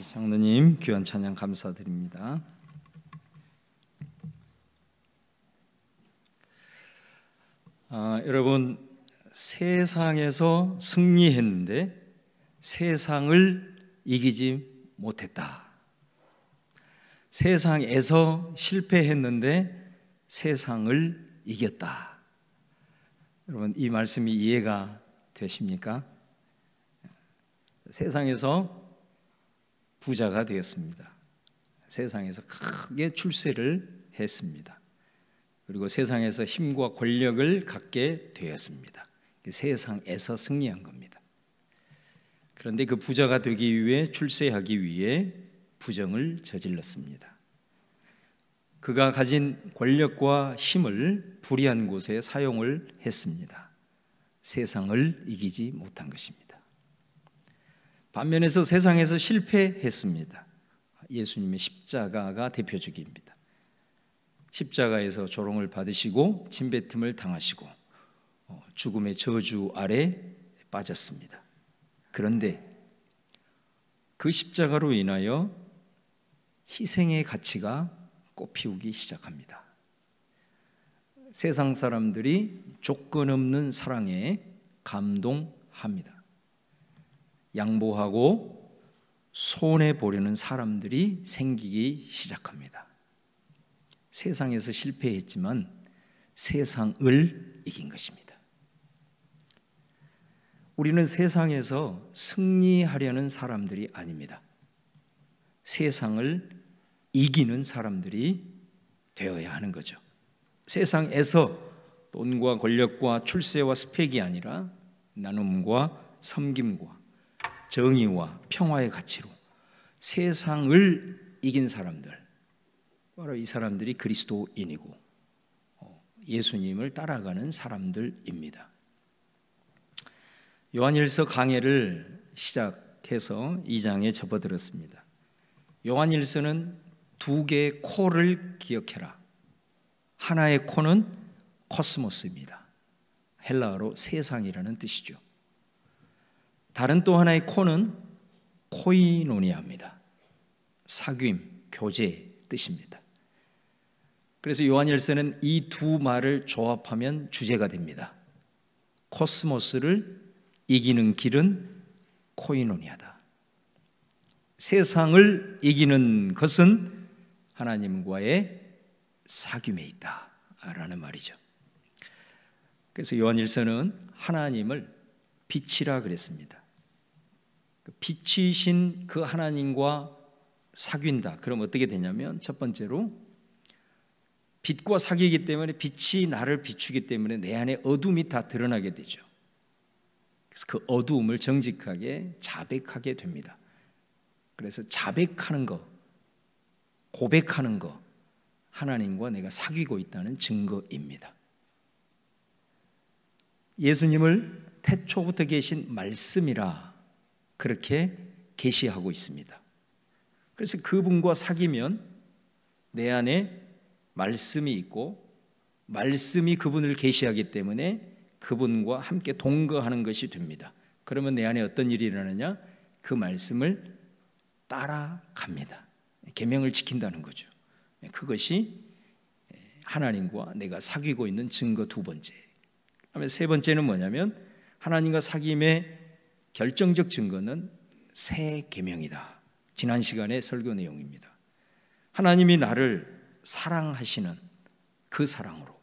장로님 귀한 찬양 감사드립니다. 여러분, 세상에서 승리했는데 세상을 이기지 못했다. 세상에서 실패했는데 세상을 이겼다. 여러분, 이 말씀이 이해가 되십니까? 세상에서 부자가 되었습니다. 세상에서 크게 출세를 했습니다. 그리고 세상에서 힘과 권력을 갖게 되었습니다. 세상에서 승리한 겁니다. 그런데 그 부자가 되기 위해, 출세하기 위해 부정을 저질렀습니다. 그가 가진 권력과 힘을 불의한 곳에 사용을 했습니다. 세상을 이기지 못한 것입니다. 반면에서 세상에서 실패했습니다. 예수님의 십자가가 대표적입니다. 십자가에서 조롱을 받으시고 침뱉음을 당하시고 죽음의 저주 아래 빠졌습니다. 그런데 그 십자가로 인하여 희생의 가치가 꽃피우기 시작합니다. 세상 사람들이 조건 없는 사랑에 감동합니다. 양보하고 손해보려는 사람들이 생기기 시작합니다. 세상에서 실패했지만 세상을 이긴 것입니다. 우리는 세상에서 승리하려는 사람들이 아닙니다. 세상을 이기는 사람들이 되어야 하는 거죠. 세상에서 돈과 권력과 출세와 스펙이 아니라 나눔과 섬김과 정의와 평화의 가치로 세상을 이긴 사람들, 바로 이 사람들이 그리스도인이고 예수님을 따라가는 사람들입니다. 요한일서 강해를 시작해서 2장에 접어들었습니다. 요한일서는 두 개의 코를 기억해라. 하나의 코는 코스모스입니다. 헬라어로 세상이라는 뜻이죠. 다른 또 하나의 코는 코이노니아입니다. 사귐, 교제 뜻입니다. 그래서 요한일서는 이 두 말을 조합하면 주제가 됩니다. 코스모스를 이기는 길은 코이노니아다. 세상을 이기는 것은 하나님과의 사귐에 있다라는 말이죠. 그래서 요한일서는 하나님을 빛이라 그랬습니다. 빛이신 그 하나님과 사귄다. 그럼 어떻게 되냐면 첫 번째로 빛과 사귀기 때문에 빛이 나를 비추기 때문에 내 안에 어둠이 다 드러나게 되죠. 그래서 그 어두움을 정직하게 자백하게 됩니다. 그래서 자백하는 거, 고백하는 거, 하나님과 내가 사귀고 있다는 증거입니다. 예수님을 태초부터 계신 말씀이라 그렇게 계시하고 있습니다. 그래서 그분과 사귀면 내 안에 말씀이 있고 말씀이 그분을 계시하기 때문에 그분과 함께 동거하는 것이 됩니다. 그러면 내 안에 어떤 일이 일어나냐? 그 말씀을 따라갑니다. 계명을 지킨다는 거죠. 그것이 하나님과 내가 사귀고 있는 증거 두 번째. 세 번째는 뭐냐면 하나님과 사귐의 결정적 증거는 새 계명이다. 지난 시간의 설교 내용입니다. 하나님이 나를 사랑하시는 그 사랑으로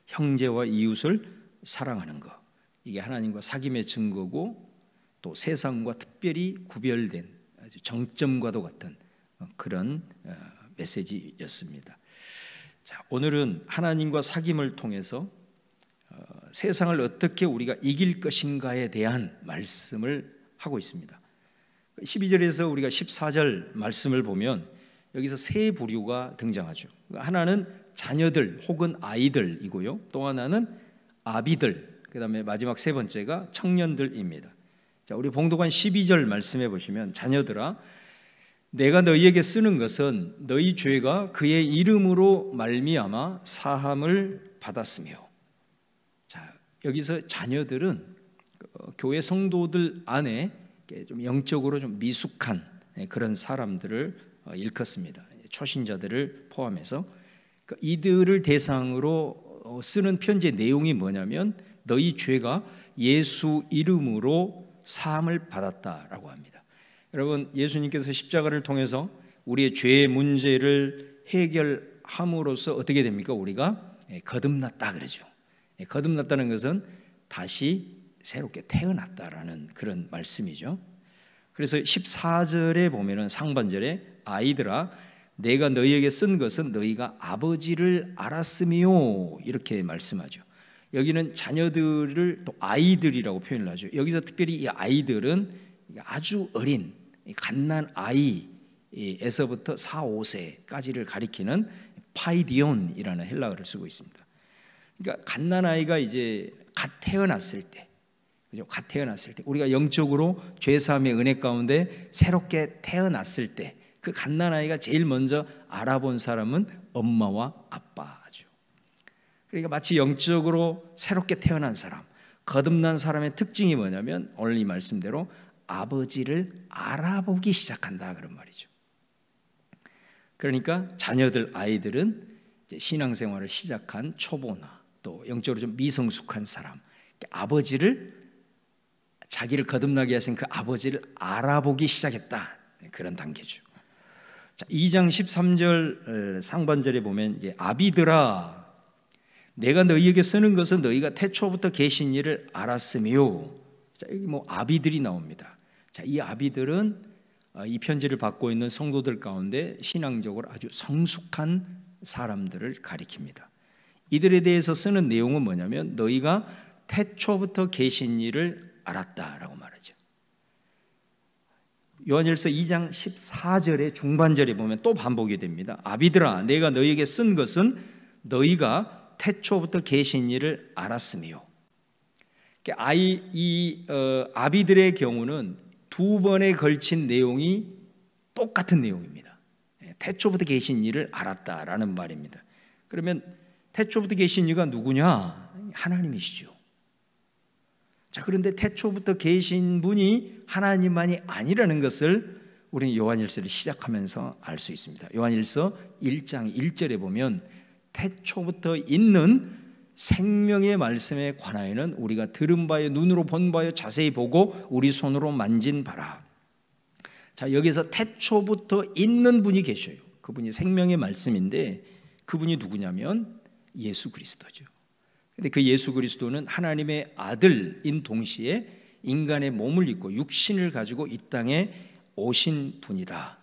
형제와 이웃을 사랑하는 것, 이게 하나님과 사귐의 증거고 또 세상과 특별히 구별된 아주 정점과도 같은 그런 메시지였습니다. 자, 오늘은 하나님과 사귐을 통해서 세상을 어떻게 우리가 이길 것인가에 대한 말씀을 하고 있습니다. 12절에서 우리가 14절 말씀을 보면 여기서 세 부류가 등장하죠. 하나는 자녀들 혹은 아이들이고요. 또 하나는 아비들, 그 다음에 마지막 세 번째가 청년들입니다. 자, 우리 봉독한 12절 말씀해 보시면 자녀들아 내가 너희에게 쓰는 것은 너희 죄가 그의 이름으로 말미암아 사함을 받았으며. 자, 여기서 자녀들은 교회 성도들 안에 좀 영적으로 좀 미숙한 그런 사람들을 일컫습니다. 초신자들을 포함해서 이들을 대상으로 쓰는 편지의 내용이 뭐냐면 너희 죄가 예수 이름으로 사함을 받았다라고 합니다. 여러분, 예수님께서 십자가를 통해서 우리의 죄의 문제를 해결함으로써 어떻게 됩니까? 우리가 거듭났다 그러죠. 거듭났다는 것은 다시 새롭게 태어났다라는 그런 말씀이죠. 그래서 14절에 보면은 상반절에 아이들아 내가 너희에게 쓴 것은 너희가 아버지를 알았으며 이렇게 말씀하죠. 여기는 자녀들을 또 아이들이라고 표현을 하죠. 여기서 특별히 이 아이들은 아주 어린 갓난 아이에서부터 4, 5세까지를 가리키는 파이디온이라는 헬라어를 쓰고 있습니다. 그러니까 갓난 아이가 이제 갓 태어났을 때, 그죠? 갓 태어났을 때 우리가 영적으로 죄 사함의 은혜 가운데 새롭게 태어났을 때 그 갓난 아이가 제일 먼저 알아본 사람은 엄마와 아빠죠. 그러니까 마치 영적으로 새롭게 태어난 사람, 거듭난 사람의 특징이 뭐냐면 오늘 이 말씀대로 아버지를 알아보기 시작한다 그런 말이죠. 그러니까 자녀들, 아이들은 이제 신앙생활을 시작한 초보나 또 영적으로 좀 미성숙한 사람, 아버지를, 자기를 거듭나게 하신 그 아버지를 알아보기 시작했다 그런 단계죠. 자, 2장 13절 상반절에 보면 이제 아비들아 내가 너희에게 쓰는 것은 너희가 태초부터 계신 일을 알았으며, 자, 여기 뭐 아비들이 나옵니다. 자, 이 아비들은 이 편지를 받고 있는 성도들 가운데 신앙적으로 아주 성숙한 사람들을 가리킵니다. 이들에 대해서 쓰는 내용은 뭐냐면 너희가 태초부터 계신 일을 알았다라고 말하죠. 요한일서 2장 14절의 중반절에 보면 또 반복이 됩니다. 아비들아 내가 너희에게 쓴 것은 너희가 태초부터 계신 일을 알았으며, 아비들의 경우는 두 번에 걸친 내용이 똑같은 내용입니다. 태초부터 계신 일을 알았다라는 말입니다. 그러면 태초부터 계신 이가 누구냐? 하나님이시죠. 자, 그런데 태초부터 계신 분이 하나님만이 아니라는 것을 우리는 요한일서를 시작하면서 알 수 있습니다. 요한일서 1장 1절에 보면 태초부터 있는 생명의 말씀에 관하여는 우리가 들은 바요 눈으로 본 바요 자세히 보고 우리 손으로 만진 바라. 자, 여기서 태초부터 있는 분이 계셔요. 그분이 생명의 말씀인데 그분이 누구냐면 예수 그리스도죠. 근데 그 예수 그리스도는 하나님의 아들인 동시에 인간의 몸을 입고 육신을 가지고 이 땅에 오신 분이다.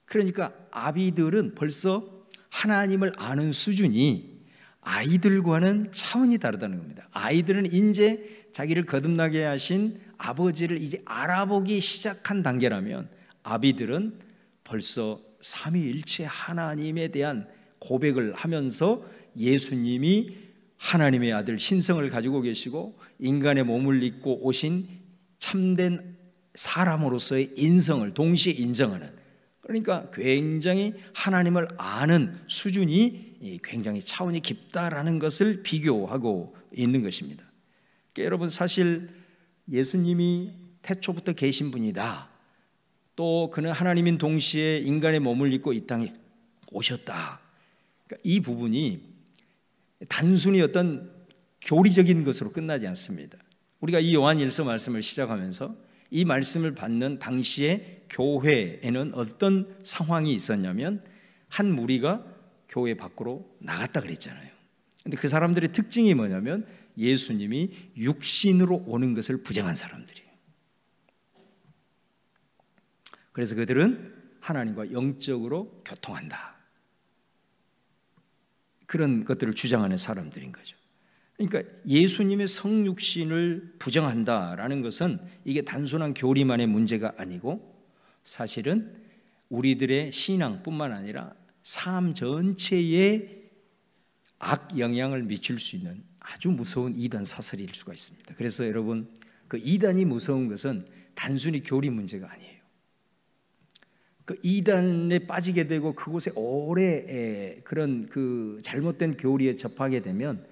그러니까 아비들은 벌써 하나님을 아는 수준이 아이들과는 차원이 다르다는 겁니다. 아이들은 이제 자기를 거듭나게 하신 아버지를 이제 알아보기 시작한 단계라면 아비들은 벌써 삼위일체 하나님에 대한 고백을 하면서 예수님이 하나님의 아들 신성을 가지고 계시고 인간의 몸을 입고 오신 참된 사람으로서의 인성을 동시에 인정하는, 그러니까 굉장히 하나님을 아는 수준이 굉장히 차원이 깊다라는 것을 비교하고 있는 것입니다. 그러니까 여러분, 사실 예수님이 태초부터 계신 분이다, 또 그는 하나님인 동시에 인간의 몸을 입고 이 땅에 오셨다, 그러니까 이 부분이 단순히 어떤 교리적인 것으로 끝나지 않습니다. 우리가 이 요한일서 말씀을 시작하면서 이 말씀을 받는 당시의 교회에는 어떤 상황이 있었냐면 한 무리가 교회 밖으로 나갔다 그랬잖아요. 근데 그 사람들의 특징이 뭐냐면 예수님이 육신으로 오는 것을 부정한 사람들이에요. 그래서 그들은 하나님과 영적으로 교통한다, 그런 것들을 주장하는 사람들인 거죠. 그러니까 예수님의 성육신을 부정한다라는 것은 이게 단순한 교리만의 문제가 아니고 사실은 우리들의 신앙뿐만 아니라 삶 전체에 악 영향을 미칠 수 있는 아주 무서운 이단 사설일 수가 있습니다. 그래서 여러분, 그 이단이 무서운 것은 단순히 교리 문제가 아니에요. 그 이단에 빠지게 되고 그곳에 오래 그런 그 잘못된 교리에 접하게 되면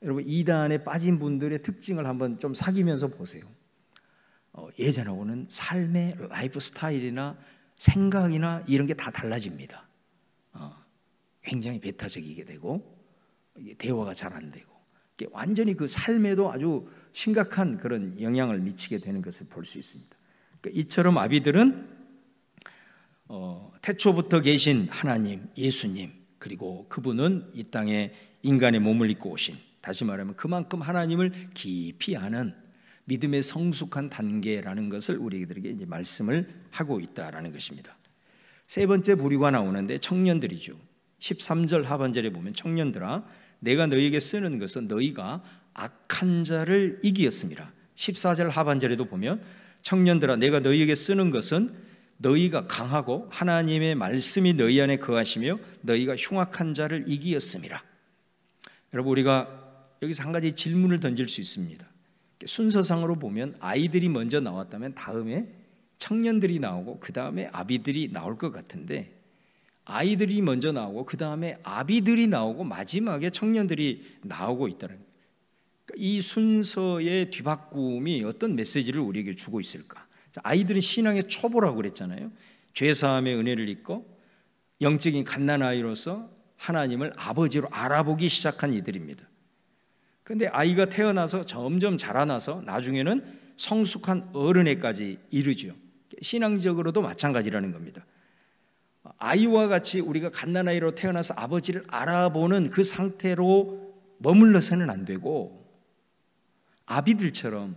여러분, 이단에 빠진 분들의 특징을 한번 좀 사귀면서 보세요. 예전하고는 삶의 라이프 스타일이나 생각이나 이런 게 다 달라집니다. 굉장히 배타적이게 되고 대화가 잘 안 되고 완전히 그 삶에도 아주 심각한 그런 영향을 미치게 되는 것을 볼 수 있습니다. 그러니까 이처럼 아비들은 태초부터 계신 하나님, 예수님, 그리고 그분은 이 땅에 인간의 몸을 입고 오신, 다시 말하면 그만큼 하나님을 깊이 아는 믿음의 성숙한 단계라는 것을 우리들에게 이제 말씀을 하고 있다라는 것입니다. 세 번째 부류가 나오는데 청년들이죠. 13절 하반절에 보면 청년들아 내가 너희에게 쓰는 것은 너희가 악한 자를 이기었습니다. 14절 하반절에도 보면 청년들아 내가 너희에게 쓰는 것은 너희가 강하고 하나님의 말씀이 너희 안에 거하시며 너희가 흉악한 자를 이기었습니다. 여러분 우리가 여기서 한 가지 질문을 던질 수 있습니다. 순서상으로 보면 아이들이 먼저 나왔다면 다음에 청년들이 나오고 그 다음에 아비들이 나올 것 같은데 아이들이 먼저 나오고 그 다음에 아비들이 나오고 마지막에 청년들이 나오고 있다는 거예요. 이 순서의 뒤바꿈이 어떤 메시지를 우리에게 주고 있을까? 아이들은 신앙의 초보라고 그랬잖아요. 죄사함의 은혜를 입고 영적인 갓난아이로서 하나님을 아버지로 알아보기 시작한 이들입니다. 그런데 아이가 태어나서 점점 자라나서 나중에는 성숙한 어른에까지 이르죠. 신앙적으로도 마찬가지라는 겁니다. 아이와 같이 우리가 갓난아이로 태어나서 아버지를 알아보는 그 상태로 머물러서는 안 되고 아비들처럼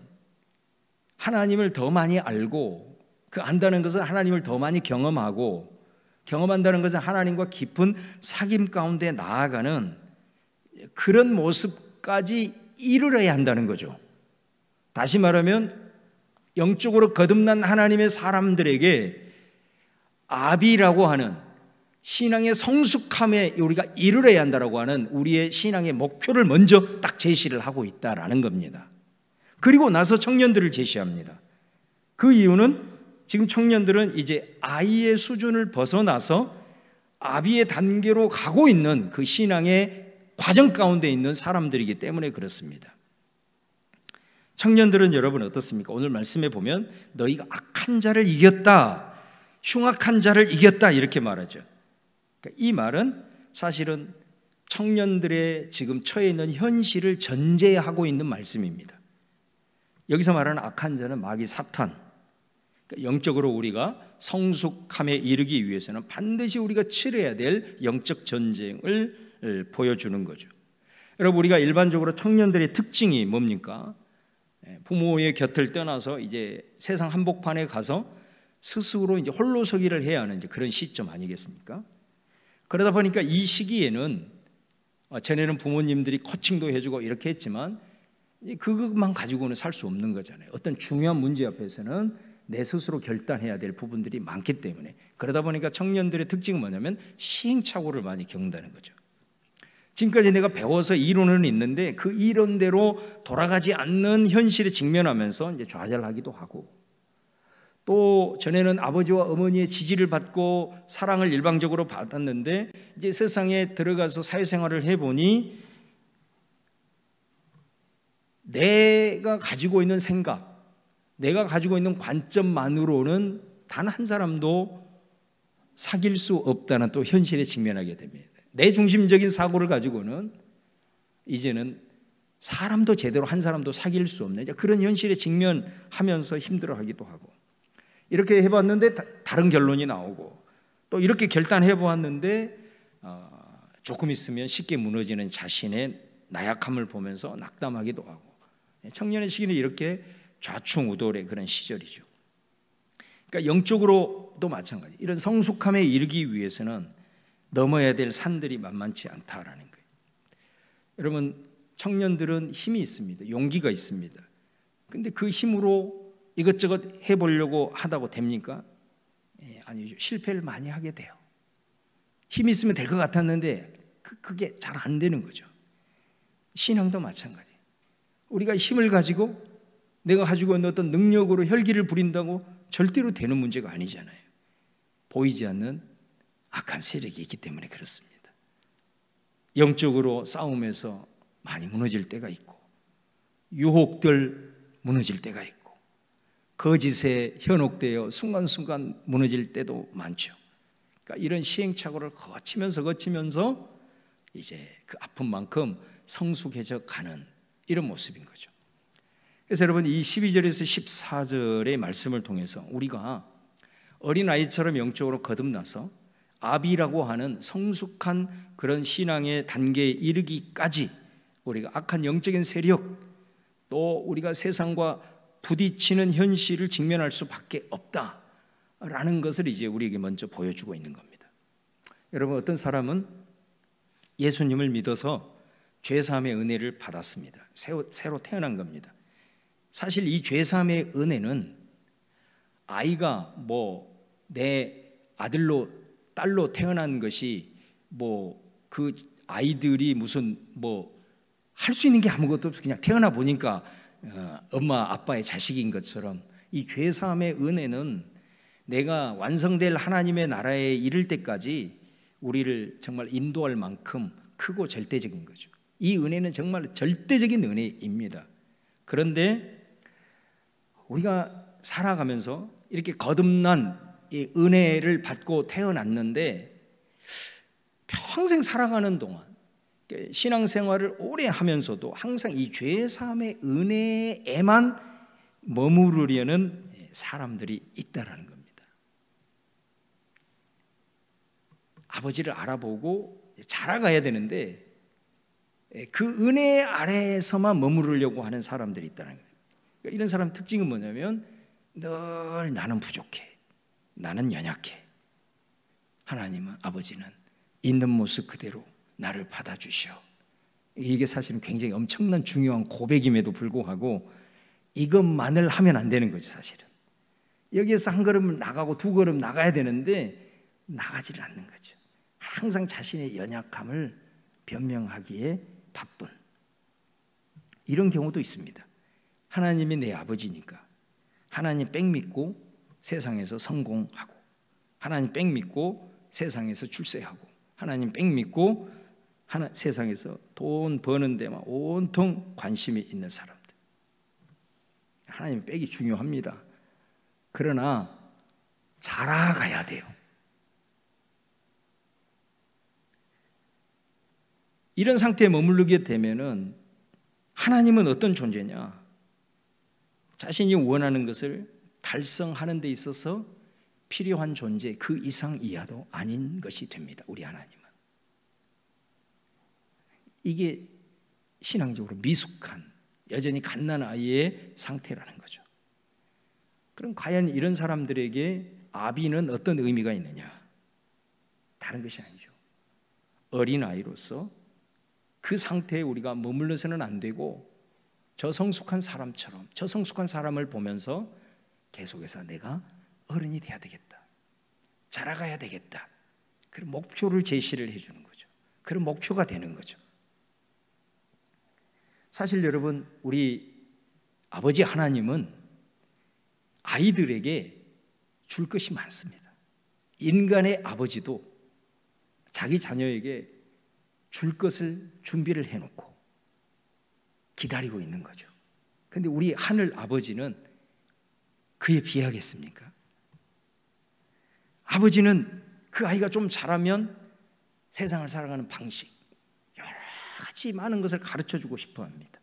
하나님을 더 많이 알고 그 안다는 것은 하나님을 더 많이 경험하고 경험한다는 것은 하나님과 깊은 사귐 가운데 나아가는 그런 모습까지 이르러야 한다는 거죠. 다시 말하면 영적으로 거듭난 하나님의 사람들에게 아비라고 하는 신앙의 성숙함에 우리가 이르러야 한다라고 하는 우리의 신앙의 목표를 먼저 딱 제시를 하고 있다라는 겁니다. 그리고 나서 청년들을 제시합니다. 그 이유는 지금 청년들은 이제 아이의 수준을 벗어나서 아비의 단계로 가고 있는 그 신앙의 과정 가운데 있는 사람들이기 때문에 그렇습니다. 청년들은 여러분 어떻습니까? 오늘 말씀에 보면 너희가 악한 자를 이겼다, 흉악한 자를 이겼다 이렇게 말하죠. 그러니까 이 말은 사실은 청년들의 지금 처해 있는 현실을 전제하고 있는 말씀입니다. 여기서 말하는 악한 자는 마귀 사탄, 그러니까 영적으로 우리가 성숙함에 이르기 위해서는 반드시 우리가 치러야 될 영적 전쟁을 보여주는 거죠. 여러분 우리가 일반적으로 청년들의 특징이 뭡니까? 부모의 곁을 떠나서 이제 세상 한복판에 가서 스스로 이제 홀로서기를 해야 하는 이제 그런 시점 아니겠습니까? 그러다 보니까 이 시기에는 전에는 부모님들이 코칭도 해주고 이렇게 했지만 그것만 가지고는 살 수 없는 거잖아요. 어떤 중요한 문제 앞에서는 내 스스로 결단해야 될 부분들이 많기 때문에 그러다 보니까 청년들의 특징은 뭐냐면 시행착오를 많이 겪는다는 거죠. 지금까지 내가 배워서 이론은 있는데 그 이론대로 돌아가지 않는 현실에 직면하면서 이제 좌절하기도 하고 또 전에는 아버지와 어머니의 지지를 받고 사랑을 일방적으로 받았는데 이제 세상에 들어가서 사회생활을 해보니 내가 가지고 있는 생각, 내가 가지고 있는 관점만으로는 단 한 사람도 사귈 수 없다는 또 현실에 직면하게 됩니다. 내 중심적인 사고를 가지고는 이제는 사람도 제대로 한 사람도 사귈 수 없는 그런 현실에 직면하면서 힘들어하기도 하고 이렇게 해봤는데 다른 결론이 나오고 또 이렇게 결단해보았는데 조금 있으면 쉽게 무너지는 자신의 나약함을 보면서 낙담하기도 하고 청년의 시기는 이렇게 좌충우돌의 그런 시절이죠. 그러니까 영적으로도 마찬가지. 이런 성숙함에 이르기 위해서는 넘어야 될 산들이 만만치 않다라는 거예요. 여러분 청년들은 힘이 있습니다. 용기가 있습니다. 근데 그 힘으로 이것저것 해보려고 하다고 됩니까? 아니죠. 실패를 많이 하게 돼요. 힘이 있으면 될 것 같았는데 그게 잘 안 되는 거죠. 신앙도 마찬가지. 우리가 힘을 가지고 내가 가지고 있는 어떤 능력으로 혈기를 부린다고 절대로 되는 문제가 아니잖아요. 보이지 않는 악한 세력이 있기 때문에 그렇습니다. 영적으로 싸움에서 많이 무너질 때가 있고 유혹들 무너질 때가 있고 거짓에 현혹되어 순간순간 무너질 때도 많죠. 그러니까 이런 시행착오를 거치면서 이제 그 아픔만큼 성숙해져 가는 이런 모습인 거죠. 그래서 여러분, 이 12절에서 14절의 말씀을 통해서 우리가 어린아이처럼 영적으로 거듭나서 아비라고 하는 성숙한 그런 신앙의 단계에 이르기까지 우리가 악한 영적인 세력, 또 우리가 세상과 부딪히는 현실을 직면할 수밖에 없다라는 것을 이제 우리에게 먼저 보여주고 있는 겁니다. 여러분, 어떤 사람은 예수님을 믿어서 죄사함의 은혜를 받았습니다. 새로 태어난 겁니다. 사실 이 죄사함의 은혜는 아이가 내 아들로 딸로 태어난 것이 그 아이들이 무슨 할 수 있는 게 아무것도 없어 그냥 태어나 보니까 엄마 아빠의 자식인 것처럼, 이 죄사함의 은혜는 내가 완성될 하나님의 나라에 이를 때까지 우리를 정말 인도할 만큼 크고 절대적인 거죠. 이 은혜는 정말 절대적인 은혜입니다. 그런데 우리가 살아가면서 이렇게 거듭난 이 은혜를 받고 태어났는데 평생 살아가는 동안 신앙생활을 오래 하면서도 항상 이 죄사함의 은혜에만 머무르려는 사람들이 있다라는 겁니다. 아버지를 알아보고 자라가야 되는데 그 은혜 아래에서만 머무르려고 하는 사람들이 있다는 거예요. 그러니까 이런 사람 특징은 뭐냐면 늘 나는 부족해, 나는 연약해, 하나님은, 아버지는 있는 모습 그대로 나를 받아주셔. 이게 사실은 굉장히 엄청난 중요한 고백임에도 불구하고 이것만을 하면 안 되는 거죠. 사실은 여기에서 한 걸음 나가고 두 걸음 나가야 되는데 나가지를 않는 거죠. 항상 자신의 연약함을 변명하기에 바쁜 이런 경우도 있습니다. 하나님이 내 아버지니까 하나님 뺑 믿고 세상에서 성공하고, 하나님 뺑 믿고 세상에서 출세하고, 하나님 뺑 믿고 세상에서 돈 버는 데만 온통 관심이 있는 사람들. 하나님 빽이 중요합니다. 그러나 자라가야 돼요. 이런 상태에 머무르게 되면은 하나님은 어떤 존재냐? 자신이 원하는 것을 달성하는 데 있어서 필요한 존재, 그 이상 이하도 아닌 것이 됩니다. 우리 하나님은. 이게 신앙적으로 미숙한, 여전히 갓난 아이의 상태라는 거죠. 그럼 과연 이런 사람들에게 아비는 어떤 의미가 있느냐? 다른 것이 아니죠. 어린아이로서 그 상태에 우리가 머물러서는 안 되고 저 성숙한 사람처럼, 저 성숙한 사람을 보면서 계속해서 내가 어른이 돼야 되겠다, 자라가야 되겠다, 그런 목표를 제시를 해주는 거죠. 그런 목표가 되는 거죠. 사실 여러분, 우리 아버지 하나님은 아이들에게 줄 것이 많습니다. 인간의 아버지도 자기 자녀에게 줄 것을 준비를 해놓고 기다리고 있는 거죠. 그런데 우리 하늘 아버지는 그에 비하겠습니까? 아버지는 그 아이가 좀 자라면 세상을 살아가는 방식, 여러 가지 많은 것을 가르쳐주고 싶어 합니다.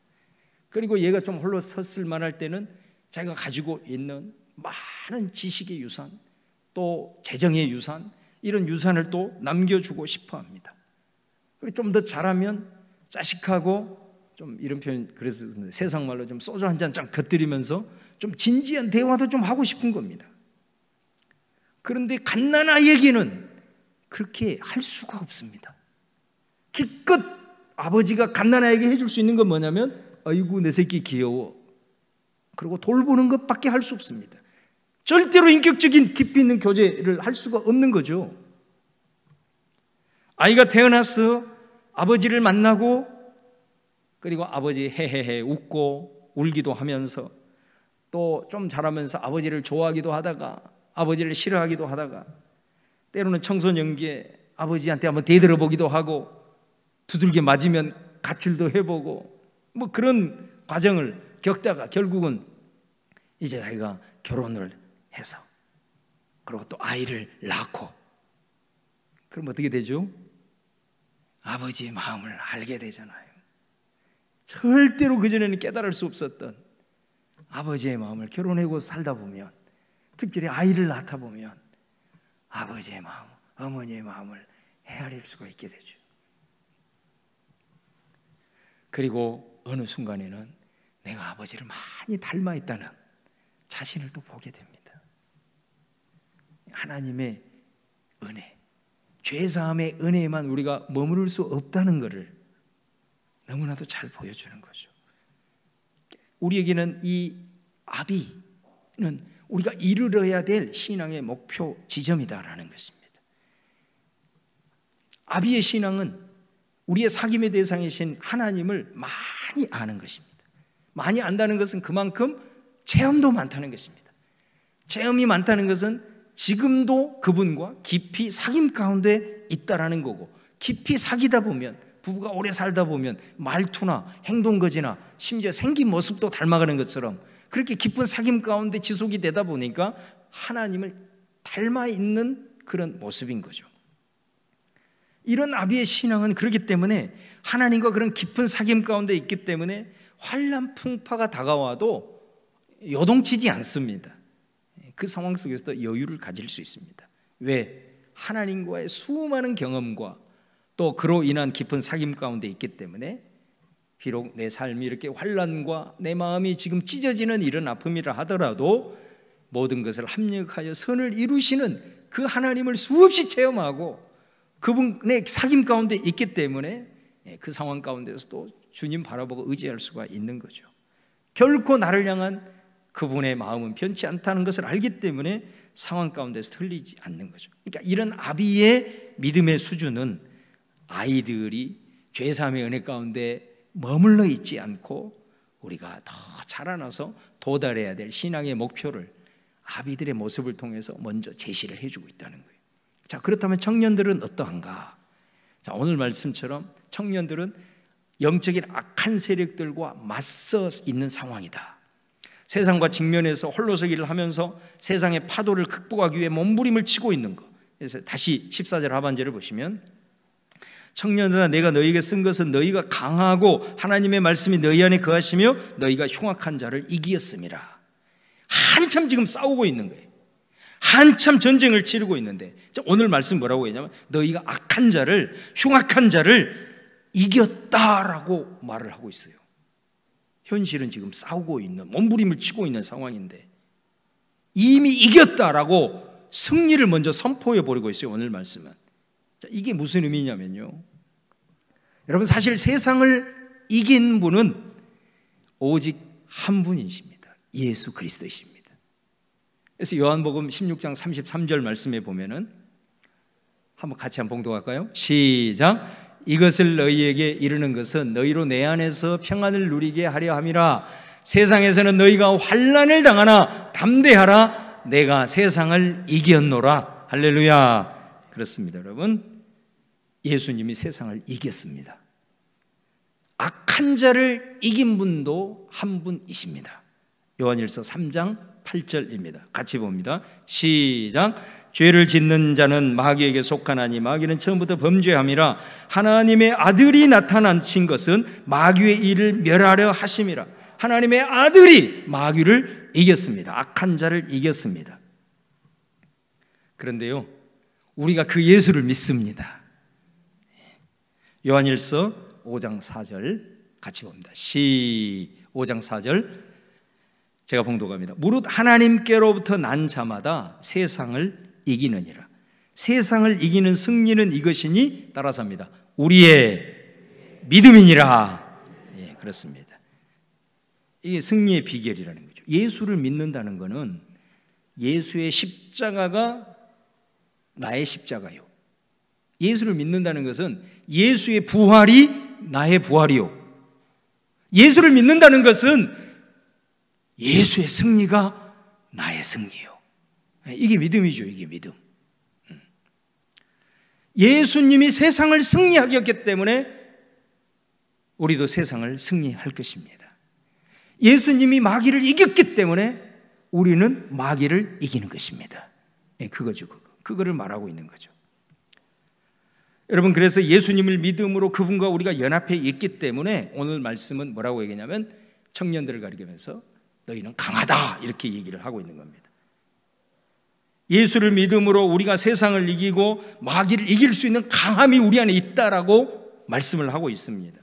그리고 얘가 좀 홀로 섰을 만할 때는 자기가 가지고 있는 많은 지식의 유산, 또 재정의 유산, 이런 유산을 또 남겨주고 싶어 합니다. 그리고 좀 더 자라면 자식하고 좀 이런 표현, 그래서 세상 말로 좀 소주 한 잔 쫙 곁들이면서 좀 진지한 대화도 좀 하고 싶은 겁니다. 그런데 갓난아이에게는 그렇게 할 수가 없습니다. 기껏 아버지가 갓난아이에게 해줄 수 있는 건 뭐냐면, 아이고 내 새끼 귀여워, 그리고 돌보는 것밖에 할 수 없습니다. 절대로 인격적인 깊이 있는 교제를 할 수가 없는 거죠. 아이가 태어나서 아버지를 만나고, 그리고 아버지 헤헤헤 웃고 울기도 하면서, 또 좀 자라면서 아버지를 좋아하기도 하다가 아버지를 싫어하기도 하다가, 때로는 청소년기에 아버지한테 한번 대들어보기도 하고, 두들겨 맞으면 가출도 해보고, 뭐 그런 과정을 겪다가 결국은 이제 자기가 결혼을 해서 그리고 또 아이를 낳고 그럼 어떻게 되죠? 아버지의 마음을 알게 되잖아요. 절대로 그전에는 깨달을 수 없었던 아버지의 마음을 결혼하고 살다 보면, 특별히 아이를 낳다 보면 아버지의 마음, 어머니의 마음을 헤아릴 수가 있게 되죠. 그리고 어느 순간에는 내가 아버지를 많이 닮아 있다는 자신을 또 보게 됩니다. 하나님의 은혜, 죄사함의 은혜에만 우리가 머무를 수 없다는 것을 너무나도 잘 보여주는 거죠. 우리에게는 이 아비는 우리가 이르러야 될 신앙의 목표 지점이다라는 것입니다. 아비의 신앙은 우리의 사귐의 대상이신 하나님을 많이 아는 것입니다. 많이 안다는 것은 그만큼 체험도 많다는 것입니다. 체험이 많다는 것은 지금도 그분과 깊이 사귐 가운데 있다라는 거고, 깊이 사귀다 보면, 부부가 오래 살다 보면 말투나 행동거지나 심지어 생긴 모습도 닮아가는 것처럼 그렇게 깊은 사귐 가운데 지속이 되다 보니까 하나님을 닮아 있는 그런 모습인 거죠. 이런 아비의 신앙은 그렇기 때문에 하나님과 그런 깊은 사귐 가운데 있기 때문에 환난 풍파가 다가와도 요동치지 않습니다. 그 상황 속에서도 여유를 가질 수 있습니다. 왜? 하나님과의 수많은 경험과 또 그로 인한 깊은 사귐 가운데 있기 때문에 비록 내 삶이 이렇게 환난과 내 마음이 지금 찢어지는 이런 아픔이라 하더라도 모든 것을 합력하여 선을 이루시는 그 하나님을 수없이 체험하고 그분의 사귐 가운데 있기 때문에 그 상황 가운데서도 주님 바라보고 의지할 수가 있는 거죠. 결코 나를 향한 그분의 마음은 변치 않다는 것을 알기 때문에 상황 가운데서 틀리지 않는 거죠. 그러니까 이런 아비의 믿음의 수준은 아이들이 죄사함의 은혜 가운데 머물러 있지 않고 우리가 더 자라나서 도달해야 될 신앙의 목표를 아비들의 모습을 통해서 먼저 제시를 해주고 있다는 거예요. 자, 그렇다면 청년들은 어떠한가? 자, 오늘 말씀처럼 청년들은 영적인 악한 세력들과 맞서 있는 상황이다. 세상과 직면해서 홀로서기를 하면서 세상의 파도를 극복하기 위해 몸부림을 치고 있는 것. 그래서 다시 14절 하반절을 보시면, 청년들아 내가 너희에게 쓴 것은 너희가 강하고 하나님의 말씀이 너희 안에 거하시며 너희가 흉악한 자를 이기었음이라. 한참 지금 싸우고 있는 거예요. 한참 전쟁을 치르고 있는데 오늘 말씀 뭐라고 했냐면 너희가 악한 자를, 흉악한 자를 이겼다라고 말을 하고 있어요. 현실은 지금 싸우고 있는, 몸부림을 치고 있는 상황인데 이미 이겼다라고 승리를 먼저 선포해 버리고 있어요. 오늘 말씀은. 자, 이게 무슨 의미냐면요, 여러분 사실 세상을 이긴 분은 오직 한 분이십니다. 예수 그리스도이십니다. 그래서 요한복음 16장 33절 말씀에 보면은 한번 같이 한번 봉독할까요? 시작. 이것을 너희에게 이르는 것은 너희로 내 안에서 평안을 누리게 하려 함이라. 세상에서는 너희가 환난을 당하나 담대하라. 내가 세상을 이겼노라. 할렐루야. 그렇습니다, 여러분. 예수님이 세상을 이겼습니다. 악한 자를 이긴 분도 한 분이십니다. 요한일서 3장 8절입니다. 같이 봅니다. 시작. 죄를 짓는 자는 마귀에게 속하나니 마귀는 처음부터 범죄함이라. 하나님의 아들이 나타나신 것은 마귀의 일을 멸하려 하심이라. 하나님의 아들이 마귀를 이겼습니다. 악한 자를 이겼습니다. 그런데요, 우리가 그 예수를 믿습니다. 요한일서 5장 4절 같이 봅니다. 5장 4절 제가 봉독합니다. 무릇 하나님께로부터 난 자마다 세상을 이기느니라. 세상을 이기는 승리는 이것이니, 따라서 합니다. 우리의 믿음이니라. 예, 그렇습니다. 이게 승리의 비결이라는 거죠. 예수를 믿는다는 것은 예수의 십자가가 나의 십자가요, 예수를 믿는다는 것은 예수의 부활이 나의 부활이요, 예수를 믿는다는 것은 예수의 승리가 나의 승리요. 이게 믿음이죠. 이게 믿음. 예수님이 세상을 승리하게 했기 때문에 우리도 세상을 승리할 것입니다. 예수님이 마귀를 이겼기 때문에 우리는 마귀를 이기는 것입니다. 그거죠. 그거를 말하고 있는 거죠. 여러분, 그래서 예수님을 믿음으로 그분과 우리가 연합해 있기 때문에 오늘 말씀은 뭐라고 얘기하냐면 청년들을 가리키면서 너희는 강하다 이렇게 얘기를 하고 있는 겁니다. 예수를 믿음으로 우리가 세상을 이기고 마귀를 이길 수 있는 강함이 우리 안에 있다라고 말씀을 하고 있습니다.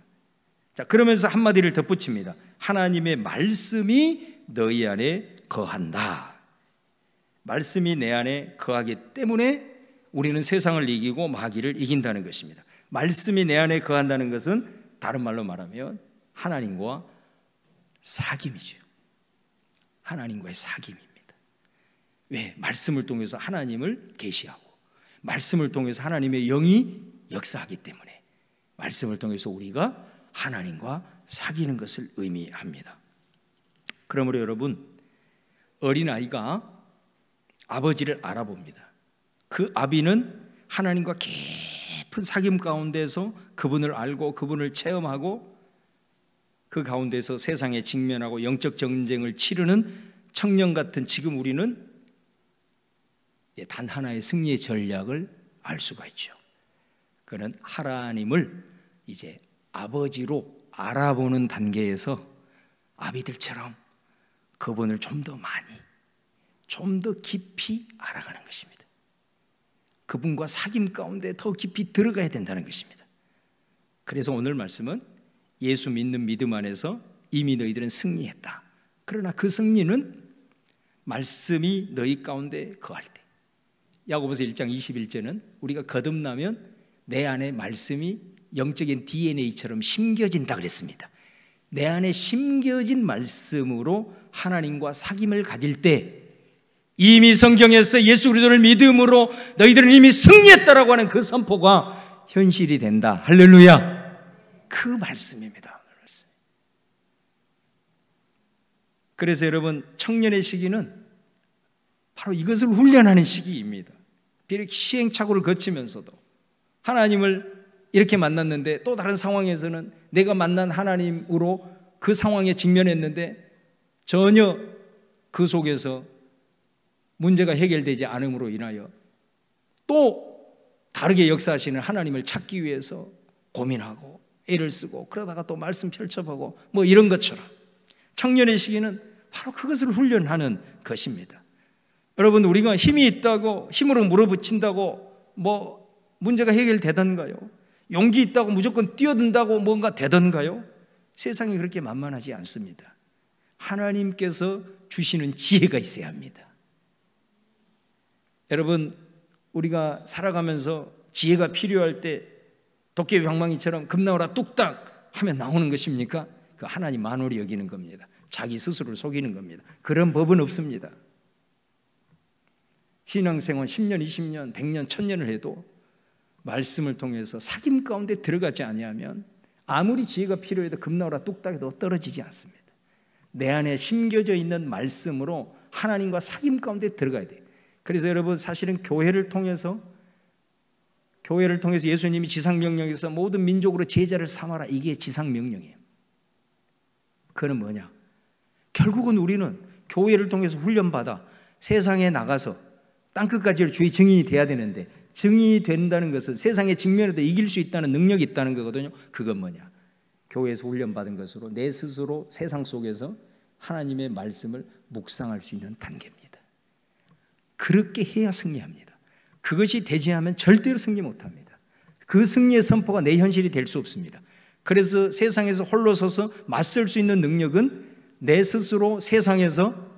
자, 그러면서 한마디를 덧붙입니다. 하나님의 말씀이 너희 안에 거한다. 말씀이 내 안에 거하기 때문에 우리는 세상을 이기고 마귀를 이긴다는 것입니다. 말씀이 내 안에 거한다는 것은 다른 말로 말하면 하나님과 사귐이죠. 하나님과의 사귐입니다. 왜? 말씀을 통해서 하나님을 계시하고 말씀을 통해서 하나님의 영이 역사하기 때문에 말씀을 통해서 우리가 하나님과 사귀는 것을 의미합니다. 그러므로 여러분, 어린아이가 아버지를 알아봅니다. 그 아비는 하나님과 깊은 사귐 가운데서 그분을 알고 그분을 체험하고 그 가운데서 세상에 직면하고 영적 전쟁을 치르는 청년 같은 지금 우리는 이제 단 하나의 승리의 전략을 알 수가 있죠. 그는 하나님을 이제 아버지로 알아보는 단계에서 아비들처럼 그분을 좀 더 많이, 좀 더 깊이 알아가는 것입니다. 그분과 사귐 가운데 더 깊이 들어가야 된다는 것입니다. 그래서 오늘 말씀은 예수 믿는 믿음 안에서 이미 너희들은 승리했다. 그러나 그 승리는 말씀이 너희 가운데 거할 때, 야고보서 1장 21절은 우리가 거듭나면 내 안에 말씀이 영적인 DNA처럼 심겨진다 그랬습니다. 내 안에 심겨진 말씀으로 하나님과 사귐을 가질 때 이미 성경에서 예수 그리스도를 믿음으로 너희들은 이미 승리했다라고 하는 그 선포가 현실이 된다. 할렐루야. 그 말씀입니다. 그래서 여러분, 청년의 시기는 바로 이것을 훈련하는 시기입니다. 비록 시행착오를 거치면서도 하나님을 이렇게 만났는데 또 다른 상황에서는 내가 만난 하나님으로 그 상황에 직면했는데 전혀 그 속에서 문제가 해결되지 않음으로 인하여 또 다르게 역사하시는 하나님을 찾기 위해서 고민하고 애를 쓰고 그러다가 또 말씀 펼쳐보고 뭐 이런 것처럼 청년의 시기는 바로 그것을 훈련하는 것입니다. 여러분, 우리가 힘이 있다고 힘으로 물어붙인다고 뭐 문제가 해결되던가요? 용기 있다고 무조건 뛰어든다고 뭔가 되던가요? 세상이 그렇게 만만하지 않습니다. 하나님께서 주시는 지혜가 있어야 합니다. 여러분, 우리가 살아가면서 지혜가 필요할 때 도깨비 방망이처럼 금나오라 뚝딱 하면 나오는 것입니까? 그 하나님 만홀히 여기는 겁니다. 자기 스스로를 속이는 겁니다. 그런 법은 없습니다. 신앙생활 10년, 20년, 100년, 1000년을 해도 말씀을 통해서 사귐 가운데 들어가지 아니하면 아무리 지혜가 필요해도 금나오라 뚝딱해도 떨어지지 않습니다. 내 안에 심겨져 있는 말씀으로 하나님과 사귐 가운데 들어가야 돼요. 그래서 여러분, 사실은 교회를 통해서 예수님이 지상명령에서 모든 민족으로 제자를 삼아라, 이게 지상명령이에요. 그건 뭐냐? 결국은 우리는 교회를 통해서 훈련받아 세상에 나가서 땅끝까지 주의 증인이 돼야 되는데, 증인이 된다는 것은 세상의 직면에도 이길 수 있다는 능력이 있다는 거거든요. 그건 뭐냐? 교회에서 훈련받은 것으로 내 스스로 세상 속에서 하나님의 말씀을 묵상할 수 있는 단계입니다. 그렇게 해야 승리합니다. 그것이 되지 않으면 절대로 승리 못합니다. 그 승리의 선포가 내 현실이 될 수 없습니다. 그래서 세상에서 홀로 서서 맞설 수 있는 능력은 내 스스로 세상에서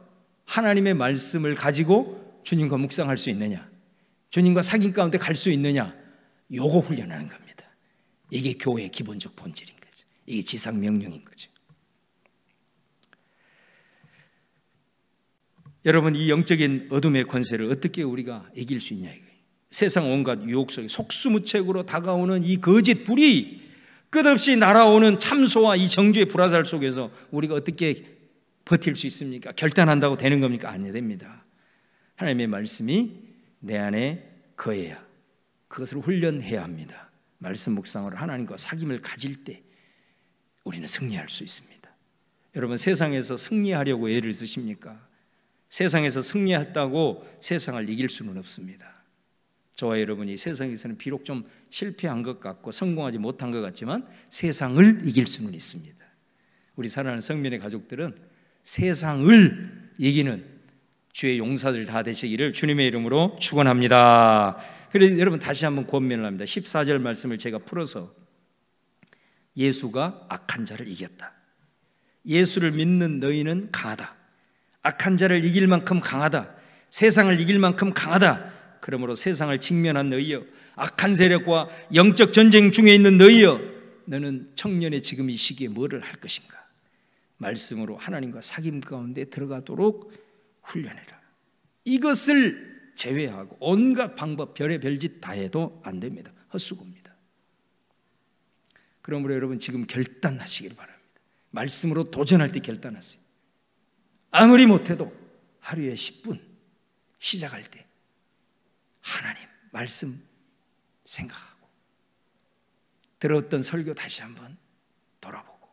하나님의 말씀을 가지고 주님과 묵상할 수 있느냐, 주님과 사귐 가운데 갈 수 있느냐, 요거 훈련하는 겁니다. 이게 교회의 기본적 본질인 거죠. 이게 지상 명령인 거죠. 여러분, 이 영적인 어둠의 권세를 어떻게 우리가 이길 수 있냐 이거예요. 세상 온갖 유혹 속에 속수무책으로 다가오는 이 거짓 불이 끝없이 날아오는 참소와 이 정죄의 불화살 속에서 우리가 어떻게 버틸 수 있습니까? 결단한다고 되는 겁니까? 안 됩니다. 하나님의 말씀이 내 안에 거해야, 그것을 훈련해야 합니다. 말씀 묵상으로 하나님과 사귐을 가질 때 우리는 승리할 수 있습니다. 여러분, 세상에서 승리하려고 애를 쓰십니까? 세상에서 승리했다고 세상을 이길 수는 없습니다. 저와 여러분이 세상에서는 비록 좀 실패한 것 같고 성공하지 못한 것 같지만 세상을 이길 수는 있습니다. 우리 사랑하는 성민의 가족들은 세상을 이기는 주의 용사들 다 되시기를 주님의 이름으로 축원합니다. 그래서 여러분 다시 한번 권면을 합니다. 14절 말씀을 제가 풀어서 예수가 악한 자를 이겼다. 예수를 믿는 너희는 강하다. 악한 자를 이길 만큼 강하다. 세상을 이길 만큼 강하다. 그러므로 세상을 직면한 너희여, 악한 세력과 영적 전쟁 중에 있는 너희여, 너는 청년의 지금 이 시기에 뭐를 할 것인가? 말씀으로 하나님과 사귐 가운데 들어가도록 훈련해라. 이것을 제외하고 온갖 방법, 별의 별짓 다 해도 안 됩니다. 헛수고입니다. 그러므로 여러분 지금 결단하시길 바랍니다. 말씀으로 도전할 때 결단하세요. 아무리 못해도 하루에 10분 시작할 때 하나님 말씀 생각하고 들었던 설교 다시 한번 돌아보고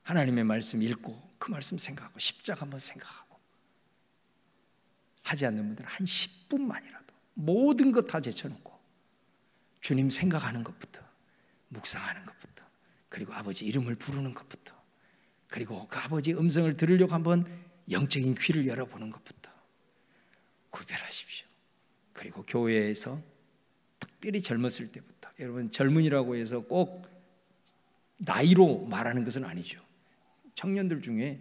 하나님의 말씀 읽고 그 말씀 생각하고 십자가 한번 생각하고 하지 않는 분들은 한 10분만이라도 모든 것 다 제쳐놓고 주님 생각하는 것부터 묵상하는 것부터 그리고 아버지 이름을 부르는 것부터 그리고 그 아버지 음성을 들으려고 한번 영적인 귀를 열어보는 것부터 구별하십시오. 그리고 교회에서 특별히 젊었을 때부터 여러분 젊은이라고 해서 꼭 나이로 말하는 것은 아니죠. 청년들 중에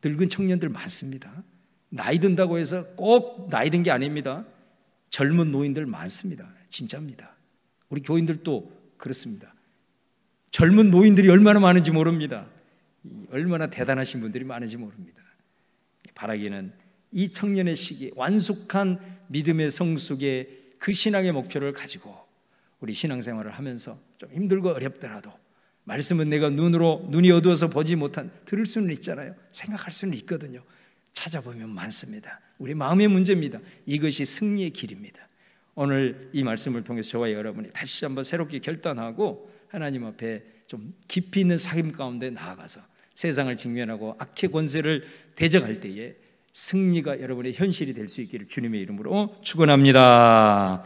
늙은 청년들 많습니다. 나이 든다고 해서 꼭 나이 든 게 아닙니다. 젊은 노인들 많습니다. 진짜입니다. 우리 교인들도 그렇습니다. 젊은 노인들이 얼마나 많은지 모릅니다. 얼마나 대단하신 분들이 많은지 모릅니다. 바라기는 이 청년의 시기에 완숙한 믿음의 성숙의 그 신앙의 목표를 가지고 우리 신앙생활을 하면서 좀 힘들고 어렵더라도 말씀은 내가 눈이 어두워서 보지 못한 들을 수는 있잖아요. 생각할 수는 있거든요. 찾아보면 많습니다. 우리 마음의 문제입니다. 이것이 승리의 길입니다. 오늘 이 말씀을 통해서 저와 여러분이 다시 한번 새롭게 결단하고 하나님 앞에 좀 깊이 있는 사귐 가운데 나아가서 세상을 직면하고 악의 권세를 대적할 때에 승리가 여러분의 현실이 될 수 있기를 주님의 이름으로 축원합니다.